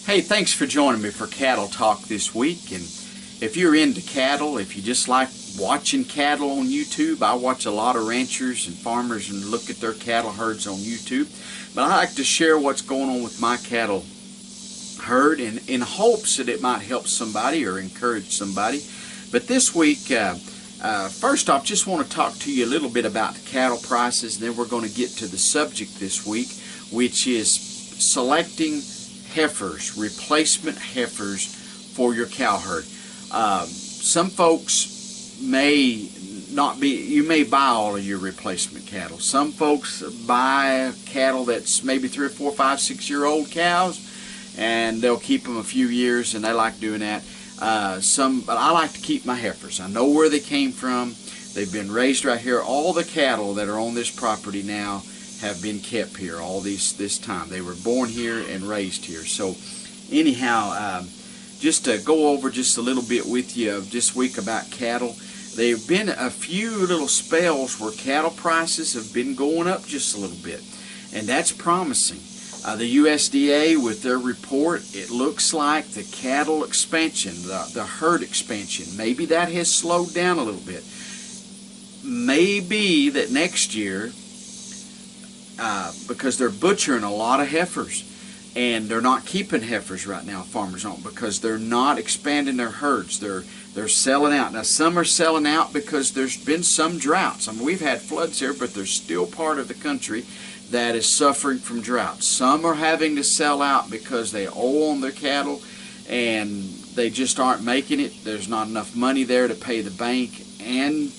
Hey, thanks for joining me for Cattle Talk this week. And if you're into cattle, if you just like watching cattle on YouTube, I watch a lot of ranchers and farmers and look at their cattle herds on YouTube. But I like to share what's going on with my cattle herd in hopes that it might help somebody or encourage somebody. But this week, first off, just want to talk to you a little bit about the cattle prices, and then we're going to get to the subject this week, which is selecting heifers, replacement heifers for your cow herd. Some folks may not be, you may buy all of your replacement cattle. Some folks buy cattle that's maybe 3 or 4, 5, 6-year-old cows, and they'll keep them a few years, and they like doing that. But I like to keep my heifers. I know where they came from. They've been raised right here. All the cattle that are on this property now have been kept here all this time. They were born here and raised here. So anyhow, just to go over just a little bit with you this week about cattle. There have been a few little spells where cattle prices have been going up just a little bit, and that's promising. The USDA, with their report, it looks like the cattle expansion, the herd expansion, maybe that has slowed down a little bit. Maybe that next year, because they're butchering a lot of heifers, and they're not keeping heifers right now, farmers don't, because they're not expanding their herds. They're selling out. Now, some are selling out because there's been some droughts. I mean, we've had floods here, but there's still part of the country that is suffering from drought. Some are having to sell out because they owe on their cattle and they just aren't making it. There's not enough money there to pay the bank and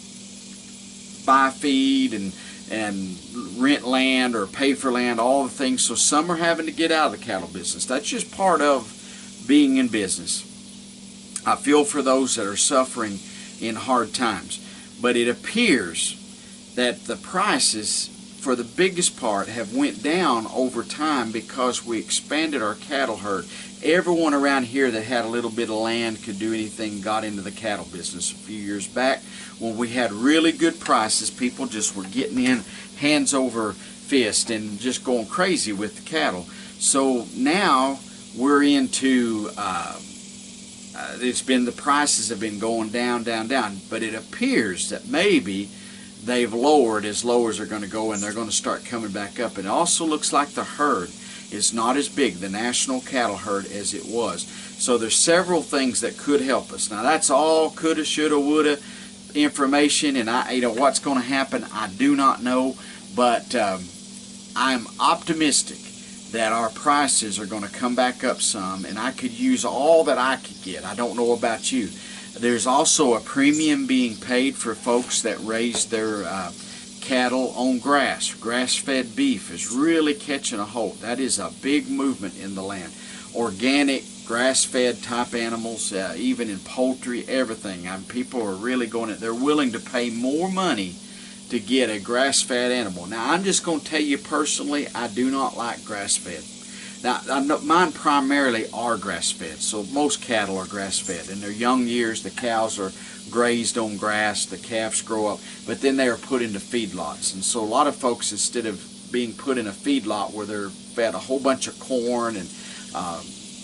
buy feed and rent land or pay for land, all the things. So some are having to get out of the cattle business. That's just part of being in business. I feel for those that are suffering in hard times. But it appears that the prices, for the biggest part, have went down over time because we expanded our cattle herd. Everyone around here that had a little bit of land could do anything, got into the cattle business a few years back. When we had really good prices, people just were getting in hands over fist and just going crazy with the cattle. So now we're into, the prices have been going down, but it appears that maybe they've lowered as low as they're going to go, and they're going to start coming back up. And it also looks like the herd is not as big, the national cattle herd, as it was. So there's several things that could help us. Now that's all coulda, shoulda, woulda information, and what's going to happen, I do not know. But I'm optimistic that our prices are going to come back up some, and I could use all that I could get. I don't know about you. There's also a premium being paid for folks that raise their cattle on grass. Grass-fed beef is really catching a hold. That is a big movement in the land. Organic, grass-fed type animals, even in poultry, everything. People are really going, they're willing to pay more money to get a grass-fed animal. Now, I'm just going to tell you personally, I do not like grass-fed. Now, I know mine primarily are grass-fed, so most cattle are grass-fed. In their young years, the cows are grazed on grass, the calves grow up, but then they are put into feedlots. And so a lot of folks, instead of being put in a feedlot where they're fed a whole bunch of corn and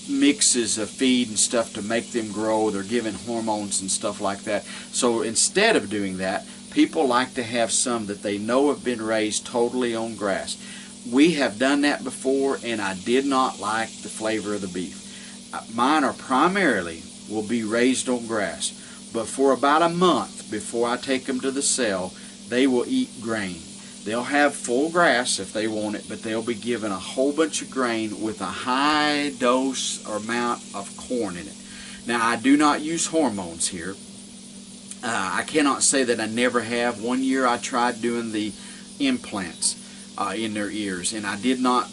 mixes of feed and stuff to make them grow, they're given hormones and stuff like that. So instead of doing that, people like to have some that they know have been raised totally on grass. We have done that before, and I did not like the flavor of the beef. Mine are primarily will be raised on grass, but for about a month before I take them to the sale, they will eat grain. They'll have full grass if they want it, but they'll be given a whole bunch of grain with a high dose or amount of corn in it. Now, I do not use hormones here. I cannot say that I never have. One year I tried doing the implants in their ears, and I did not,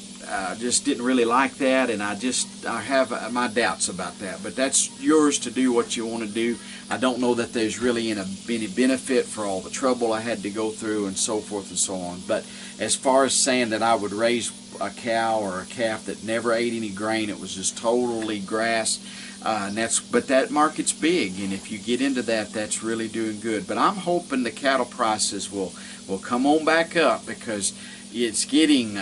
just didn't really like that, and I have my doubts about that. But that's yours to do what you want to do. I don't know that there's really any benefit for all the trouble I had to go through and so forth and so on. But as far as saying that I would raise a cow or a calf that never ate any grain, it was just totally grass, but that market's big, and if you get into that, that's really doing good. But I'm hoping the cattle prices will come on back up, because it's getting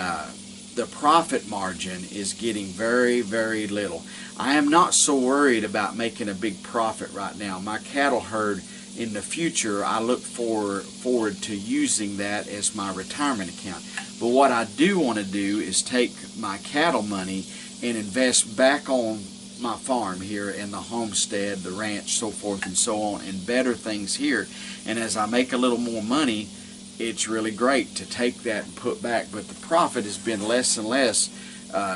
the profit margin is getting very, very little. I am not so worried about making a big profit right now. My cattle herd in the future, I look forward to using that as my retirement account. But what I do want to do is take my cattle money and invest back on my farm here in the homestead, the ranch, so forth and so on, and better things here. And as I make a little more money, it's really great to take that and put back. But the profit has been less and less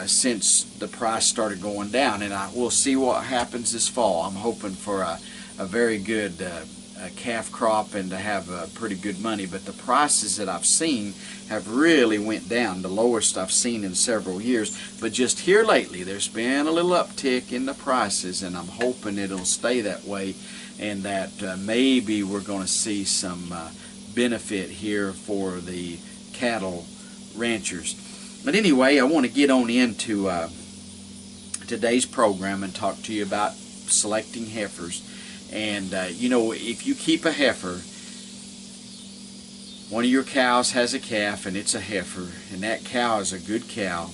since the price started going down, and we'll see what happens this fall. I'm hoping for a very good calf crop and to have pretty good money, but the prices that I've seen have really went down, the lowest I've seen in several years. But just here lately there's been a little uptick in the prices, and I'm hoping it'll stay that way, and that maybe we're going to see some benefit here for the cattle ranchers. But anyway, I want to get on into today's program and talk to you about selecting heifers. And you know, if you keep a heifer, one of your cows has a calf and it's a heifer, and that cow is a good cow,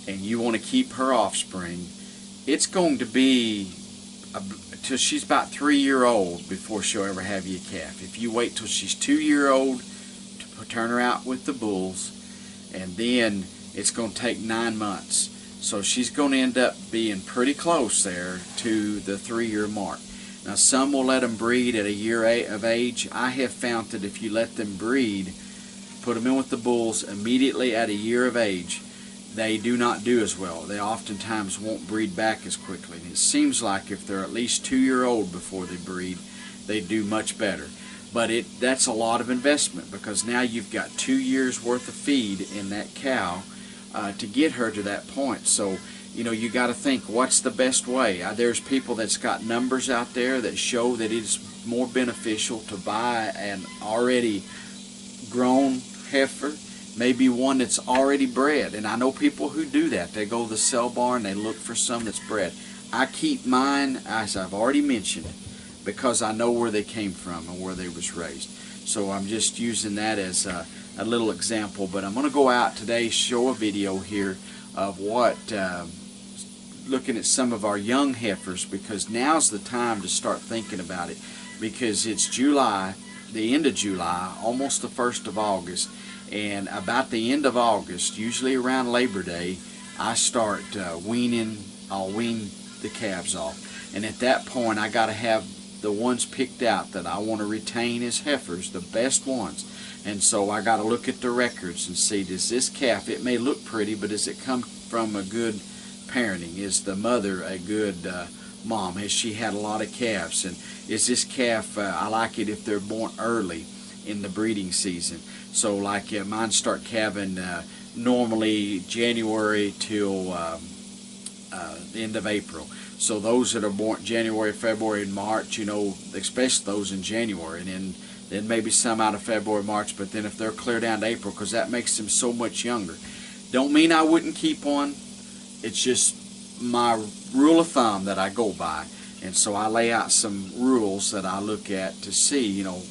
and you want to keep her offspring, it's going to be till she's about 3-year-old before she'll ever have you a calf. If you wait till she's 2-year-old to turn her out with the bulls, and then it's going to take 9 months. So she's going to end up being pretty close there to the 3-year mark. Now some will let them breed at a year of age. I have found that if you let them breed, put them in with the bulls immediately at a year of age, they do not do as well. They oftentimes won't breed back as quickly. And it seems like if they're at least 2-year-old before they breed, they do much better. But that's a lot of investment, because now you've got 2 years worth of feed in that cow to get her to that point. So you know, you got to think, what's the best way? There's people that's got numbers out there that show that it's more beneficial to buy an already grown heifer, maybe one that's already bred. And I know people who do that. They go to the sale barn, they look for some that's bred. I keep mine, as I've already mentioned, because I know where they came from and where they was raised. So I'm just using that as a little example. But I'm going to go out today, show a video here of what looking at some of our young heifers, because now's the time to start thinking about it, because it's July, the end of July, almost the 1st of August, and about the end of August, usually around Labor Day, I start weaning. I'll wean the calves off, and at that point I got to have the ones picked out that I want to retain as heifers, the best ones. And so I got to look at the records and see, does this calf, it may look pretty, but does it come from a good parenting? Is the mother a good mom? Has she had a lot of calves? And is this calf, I like it if they're born early in the breeding season. So like mine start calving normally January till the end of April. So those that are born January, February, and March, you know, especially those in January, and then maybe some out of February, March, but then if they're clear down to April, because that makes them so much younger. Don't mean I wouldn't keep one. It's just my rule of thumb that I go by. And so I lay out some rules that I look at to see, you know.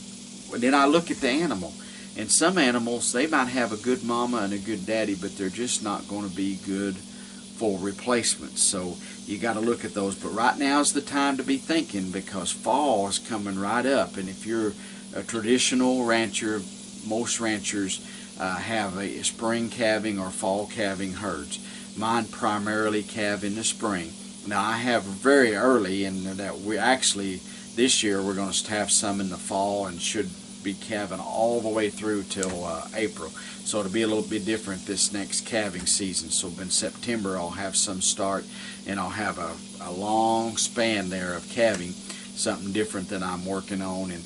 Then I look at the animal. And some animals, they might have a good mama and a good daddy, but they're just not going to be good for replacements. So you got to look at those. But right now is the time to be thinking, because fall is coming right up. And if you're a traditional rancher, most ranchers have a spring calving or fall calving herds. Mine primarily calve in the spring. Now I have very early, and that we actually this year we're going to have some in the fall, and should be calving all the way through till April. So it'll be a little bit different this next calving season. So in September I'll have some start, and I'll have a long span there of calving, something different that I'm working on. And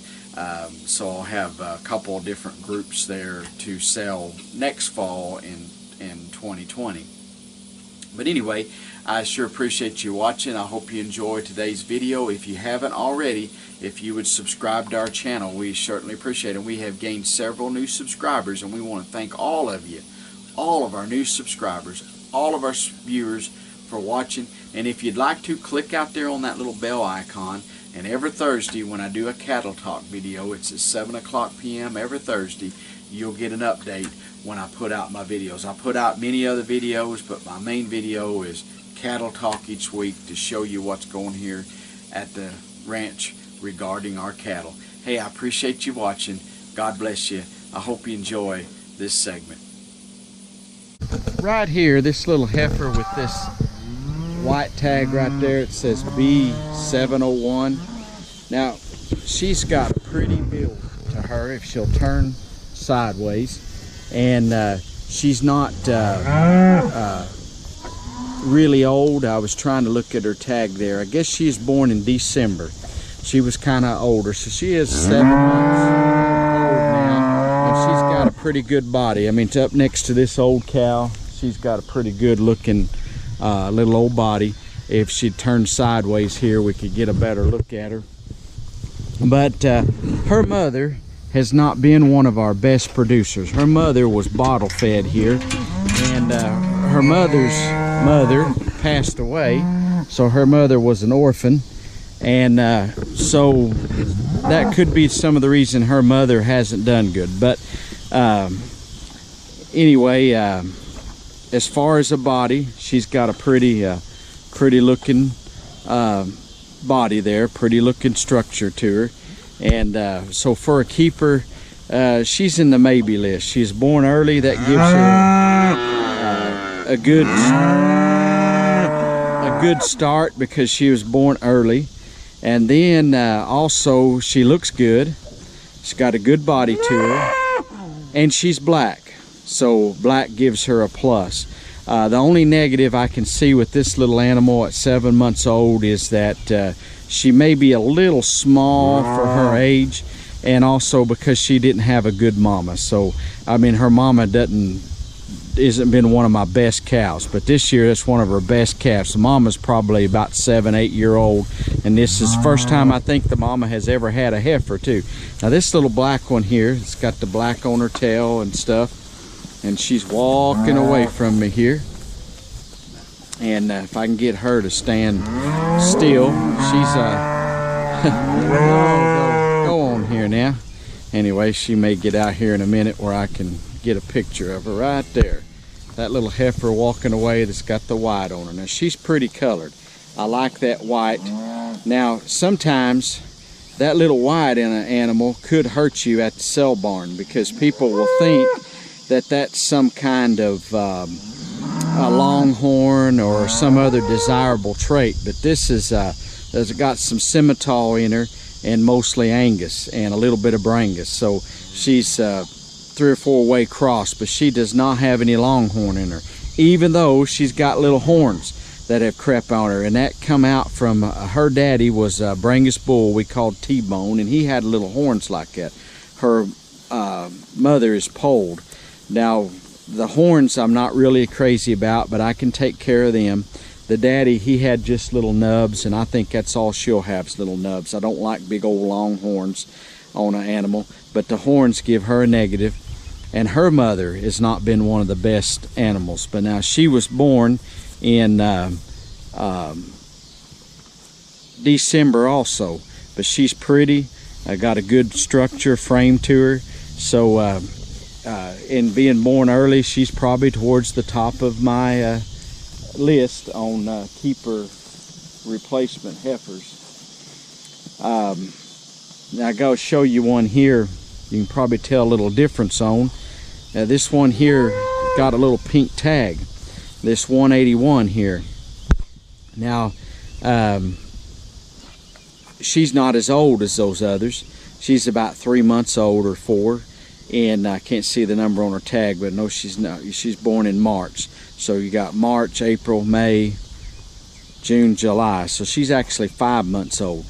so I'll have a couple of different groups there to sell next fall in 2020. But anyway, I sure appreciate you watching. I hope you enjoyed today's video. If you haven't already, if you would subscribe to our channel, we certainly appreciate it. We have gained several new subscribers, and we want to thank all of you, all of our new subscribers, all of our viewers for watching. And if you'd like to, click out there on that little bell icon. And every Thursday when I do a cattle talk video, it's at 7 o'clock p.m. every Thursday, you'll get an update when I put out my videos. I put out many other videos, but my main video is Cattle Talk each week to show you what's going here at the ranch regarding our cattle. Hey, I appreciate you watching. God bless you. I hope you enjoy this segment. Right here, this little heifer with this white tag right there, it says B701. Now, she's got a pretty build to her if she'll turn sideways, and she's not really old. I was trying to look at her tag there. I guess she's born in December. She was kind of older, so she is 7 months old now, and she's got a pretty good body. I mean, it's up next to this old cow. She's got a pretty good looking little old body. If she turned sideways here, we could get a better look at her. But her mother has not been one of our best producers. Her mother was bottle fed here, and her mother's mother passed away, so her mother was an orphan, and so that could be some of the reason her mother hasn't done good. But anyway, as far as a body, she's got a pretty looking body there, pretty looking structure to her, and so for a keeper, she's in the maybe list. She's born early. That gives her a good start because she was born early, and then also she looks good. She's got a good body to her, and she's black, so black gives her a plus. The only negative I can see with this little animal at 7 months old is that she may be a little small for her age, and also because she didn't have a good mama. So I mean, her mama isn't been one of my best cows, but this year that's one of her best calves. The mama's probably about 7-8 year old, and this is the first time I think the mama has ever had a heifer too. Now this little black one here, it's got the black on her tail and stuff, and she's walking away from me here, and if I can get her to stand still, she's go on here now. Anyway, she may get out here in a minute where I can get a picture of her right there. That little heifer walking away that's got the white on her. Now she's pretty colored. I like that white. Now sometimes that little white in an animal could hurt you at the sale barn, because people will think that that's some kind of a longhorn or some other desirable trait, but this is has got some Simmental in her, and mostly Angus and a little bit of Brangus. So she's 3 or 4 way cross, but she does not have any longhorn in her, even though she's got little horns that have crept on her, and that come out from her daddy was a Brangus bull we called T-Bone, and he had little horns like that. Her mother is polled. Now the horns I'm not really crazy about, but I can take care of them. The daddy, he had just little nubs, and I think that's all she'll have is little nubs. I don't like big old long horns on an animal, but the horns give her a negative. And her mother has not been one of the best animals, but now she was born in December also, but she's pretty, got a good structure frame to her. So in being born early, she's probably towards the top of my list on keeper replacement heifers. Now I gotta show you one here. You can probably tell a little difference on. Now this one here got a little pink tag. This 181 here. Now she's not as old as those others. She's about 3 months old or 4, and I can't see the number on her tag, but no, she's not. She's born in March. So you got March, April, May, June, July. So she's actually 5 months old.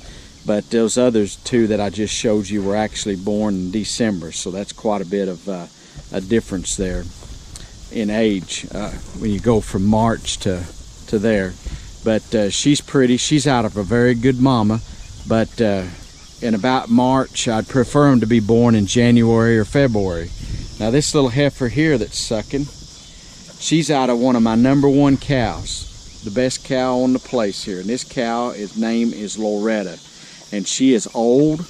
But those others 2 that I just showed you were actually born in December. So that's quite a bit of a difference there in age when you go from March to there. But she's pretty. She's out of a very good mama. But in about March, I'd prefer them to be born in January or February. Now this little heifer here that's sucking, she's out of one of my #1 cows, the best cow on the place here. And this cow, his name is Loretta, and she is old,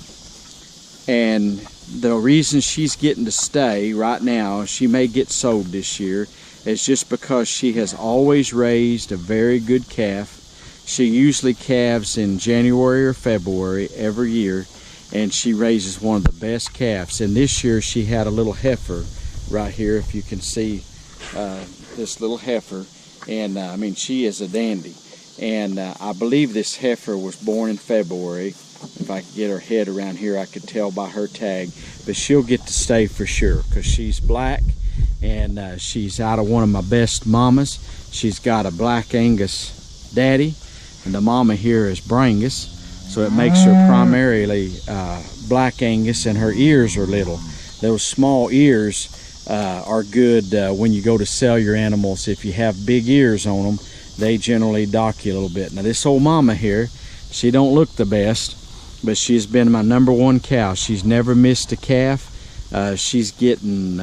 and the reason she's getting to stay right now, she may get sold this year, is just because she has always raised a very good calf. She usually calves in January or February every year, and she raises one of the best calves. And this year she had a little heifer right here, if you can see this little heifer. And I mean, she is a dandy. And I believe this heifer was born in February. If I could get her head around here, I could tell by her tag. But she'll get to stay for sure, because she's black, and she's out of one of my best mamas. She's got a black Angus daddy, and the mama here is Brangus, so it makes her primarily black Angus, and her ears are little. Those small ears are good when you go to sell your animals. If you have big ears on them, they generally dock you a little bit. Now this old mama here, she don't look the best, but she's been my #1 cow. She's never missed a calf. She's getting,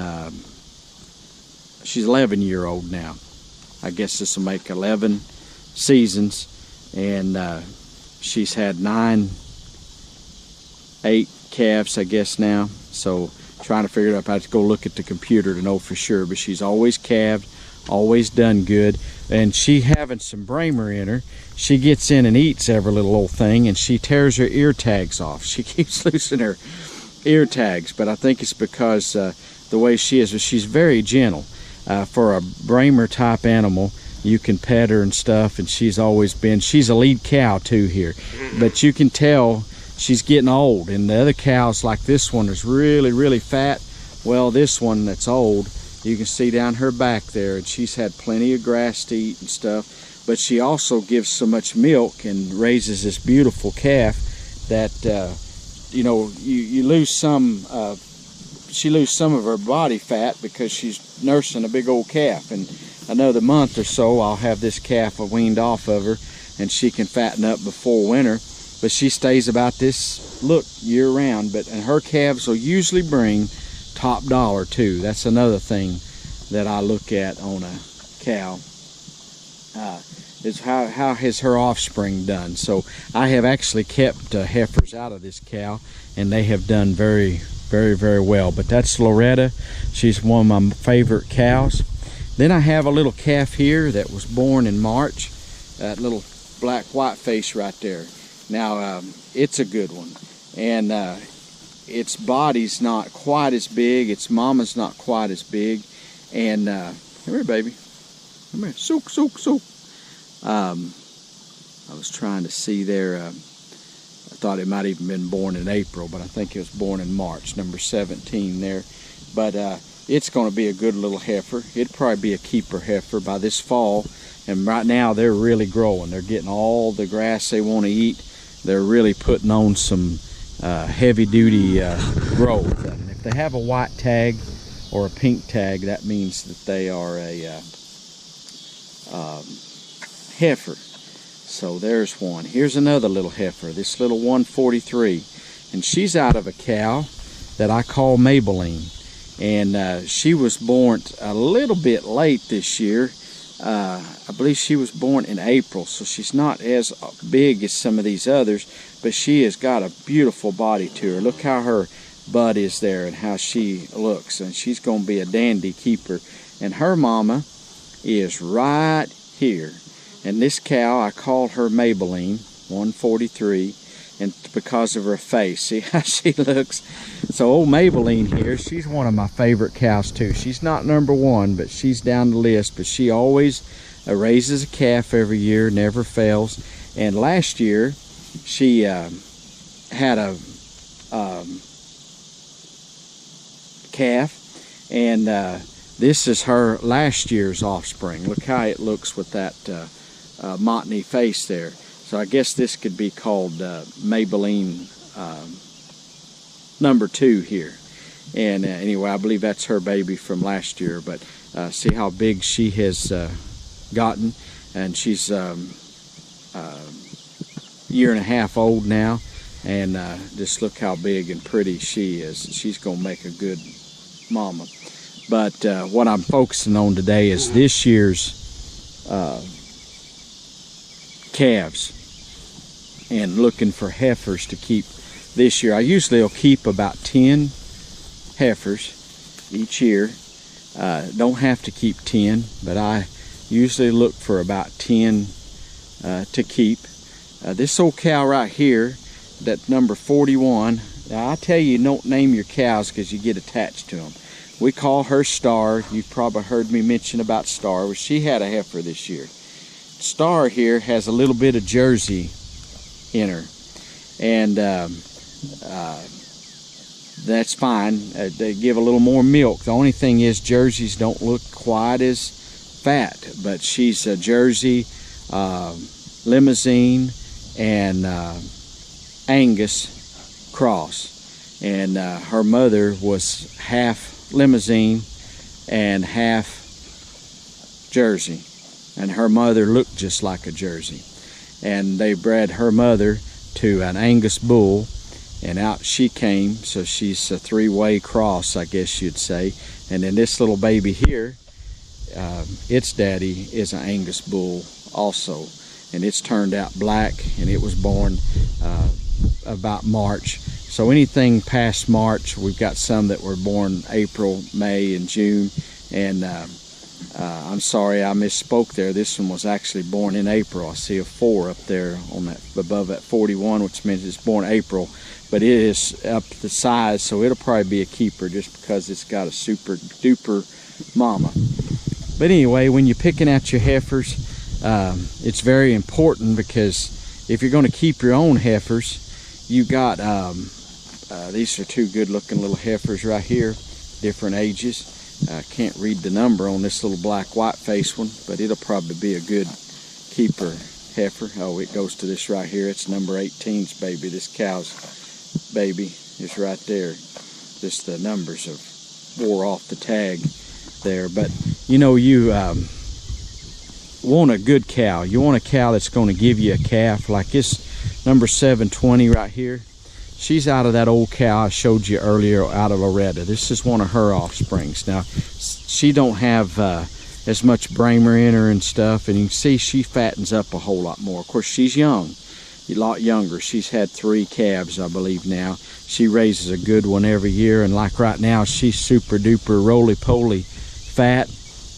she's 11-year-old now. I guess this will make 11 seasons, and she's had 8 calves, I guess now. So trying to figure it out. I have to go look at the computer to know for sure, but she's always calved, always done good. And she having some bramer in her, she gets in and eats every little old thing, and she tears her ear tags off. She keeps losing her ear tags, but I think it's because the way she is. She's very gentle. For a bramer type animal, you can pet her and stuff, and she's always been, she's a lead cow too here, but you can tell she's getting old. And the other cows, like this one, is really fat. Well, this one that's old, you can see down her back there, and she's had plenty of grass to eat and stuff, but she also gives so much milk and raises this beautiful calf that you know, you lose some, she loses some of her body fat because she's nursing a big old calf. And another month or so, I'll have this calf weaned off of her, and she can fatten up before winter. But she stays about this look year round. And her calves will usually bring top dollar too. That's another thing that I look at on a cow, is how has her offspring done. So I have actually kept heifers out of this cow, and they have done very well. But that's Loretta. She's one of my favorite cows. Then I have a little calf here that was born in March, that little black white face right there. Now it's a good one, and its body's not quite as big, its mama's not quite as big. And come here, baby, come here, sook. I was trying to see there, I thought it might even been born in April, but I think it was born in March, number 17 there. But it's going to be a good little heifer. It'd probably be a keeper heifer by this fall. And right now they're really growing. They're getting all the grass they want to eat. They're really putting on some heavy-duty growth. And if they have a white tag or a pink tag, that means that they are a heifer. So there's one. Here's another little heifer, this little 143, and she's out of a cow that I call Maybelline. And she was born a little bit late this year. I believe she was born in April, so she's not as big as some of these others, but she has got a beautiful body to her. Look how her butt is there and how she looks, and she's going to be a dandy keeper. And her mama is right here. And this cow, I call her Maybelline 143, and because of her face. See how she looks? So old Maybelline here, she's one of my favorite cows too. She's not #1, but she's down the list. But she always raises a calf every year, never fails. And last year, she had a calf, and this is her last year's offspring. Look how it looks with that Montney face there. So I guess this could be called Maybelline #2 here. And anyway, I believe that's her baby from last year. But see how big she has gotten. And she's year and a half old now. And just look how big and pretty she is. She's going to make a good mama. But what I'm focusing on today is this year's calves, and looking for heifers to keep this year. I usually will keep about 10 heifers each year. Don't have to keep 10, but I usually look for about 10 to keep. This old cow right here, that number 41, now I tell you, don't name your cows because you get attached to them. We call her Star. You've probably heard me mention about Star. Well, she had a heifer this year. Star here has a little bit of Jersey in her, and that's fine. They give a little more milk. The only thing is Jerseys don't look quite as fat, but she's a Jersey, Limousine, and Angus cross, and her mother was half Limousine and half Jersey, and her mother looked just like a Jersey, and they bred her mother to an Angus bull, and out she came. So she's a three-way cross, I guess you'd say. And then this little baby here, its daddy is an Angus bull also, and it's turned out black, and it was born about March. So anything past March, we've got some that were born April, May, and June. And I'm sorry, I misspoke there. This one was actually born in April. I see a 4 up there on that above that 41, which means it's born April. But it is up the size, so it'll probably be a keeper just because it's got a super duper mama. But anyway, when you're picking out your heifers, it's very important, because if you're going to keep your own heifers, you got these are two good looking little heifers right here, different ages. I can't read the number on this little black white face one, but it'll probably be a good keeper heifer. Oh, it goes to this right here. It's number 18's baby. This cow's baby is right there. Just the numbers have wore off the tag there. But you know, you want a good cow. You want a cow that's going to give you a calf like this number 720 right here. She's out of that old cow I showed you earlier, out of Loretta. This is one of her offsprings. Now, she don't have as much bramer in her and stuff, and you can see she fattens up a whole lot more. Of course, she's young, a lot younger. She's had 3 calves, I believe now. She raises a good one every year, and like right now, she's super duper roly-poly fat.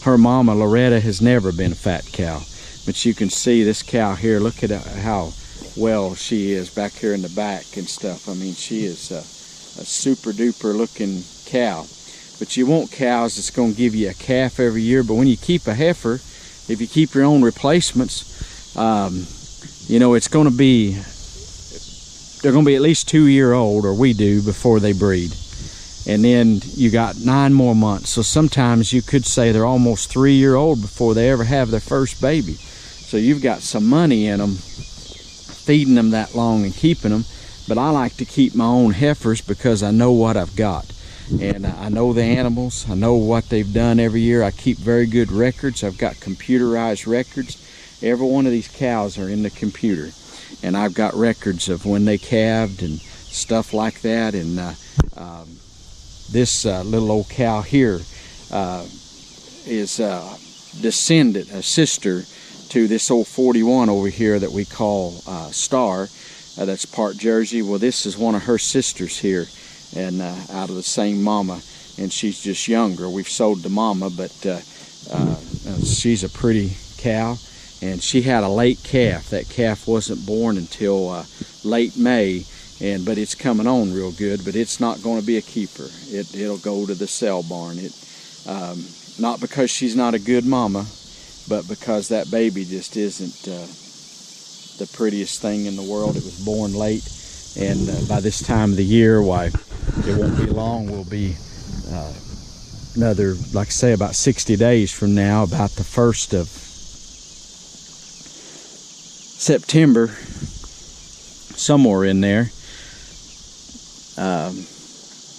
Her mama, Loretta, has never been a fat cow. But you can see this cow here, look at how well she is back here in the back and stuff. I mean, she is a super duper looking cow. But you want cows that's going to give you a calf every year. But when you keep a heifer, if you keep your own replacements, you know, it's going to be, they're going to be at least 2-year-old, or we do, before they breed. And then you got 9 more months. So sometimes you could say they're almost 3-year-old before they ever have their first baby. So you've got some money in them, feeding them that long and keeping them. But I like to keep my own heifers because I know what I've got, and I know the animals. I know what they've done every year. I keep very good records. I've got computerized records. Every one of these cows are in the computer, and I've got records of when they calved and stuff like that. And this little old cow here is descendant, a sister to this old 41 over here that we call Star. That's part Jersey. Well, this is one of her sisters here, and out of the same mama, and she's just younger. We've sold the mama, but she's a pretty cow, and she had a late calf. That calf wasn't born until late May, but it's coming on real good. But it's not going to be a keeper. It'll go to the sale barn. Not because she's not a good mama, but because that baby just isn't the prettiest thing in the world. It was born late, and by this time of the year, why, it won't be long. We'll be another, like I say, about 60 days from now, about the 1st of September, somewhere in there,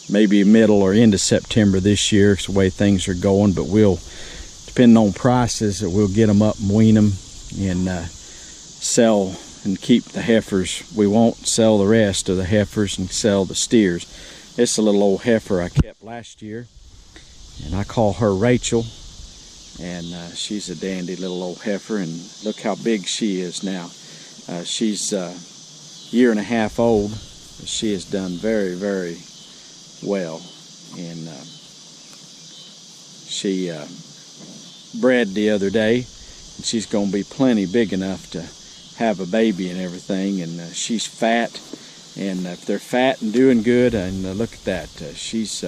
maybe middle or end of September this year. It's the way things are going. But we'll, depending on prices, we'll get them up and wean them and sell and keep the heifers. We won't sell the rest of the heifers and sell the steers. It's a little old heifer I kept last year, and I call her Rachel, and she's a dandy little old heifer, and look how big she is now. She's a year and a half old. She has done very, very well. and she bred the other day, and she's going to be plenty big enough to have a baby and everything. And she's fat, and if they're fat and doing good, and look at that, she's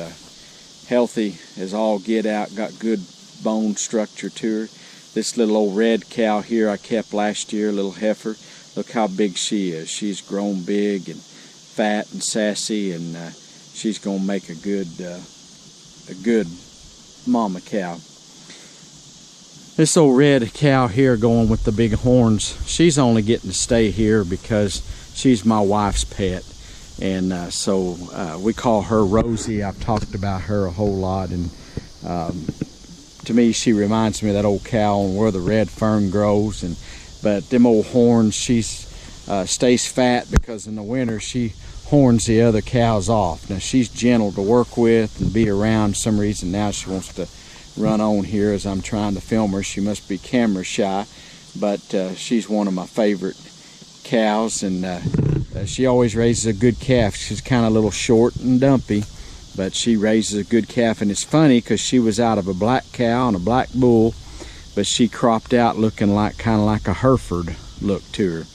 healthy as all get out, got good bone structure to her. This little old red cow here I kept last year, little heifer. Look how big she is. She's grown big and fat and sassy, and she's going to make a good mama cow. This old red cow here going with the big horns, she's only getting to stay here because she's my wife's pet. And so we call her Rosie. I've talked about her a whole lot, and to me she reminds me of that old cow on where the red fern grows. But them old horns, she stays fat because in the winter she horns the other cows off. Now she's gentle to work with and be around. For some reason now she wants to run on here as I'm trying to film her. She must be camera shy, but she's one of my favorite cows, and she always raises a good calf. She's kind of a little short and dumpy, but she raises a good calf. And it's funny because she was out of a black cow and a black bull, but she cropped out looking like kind of like a Hereford look to her.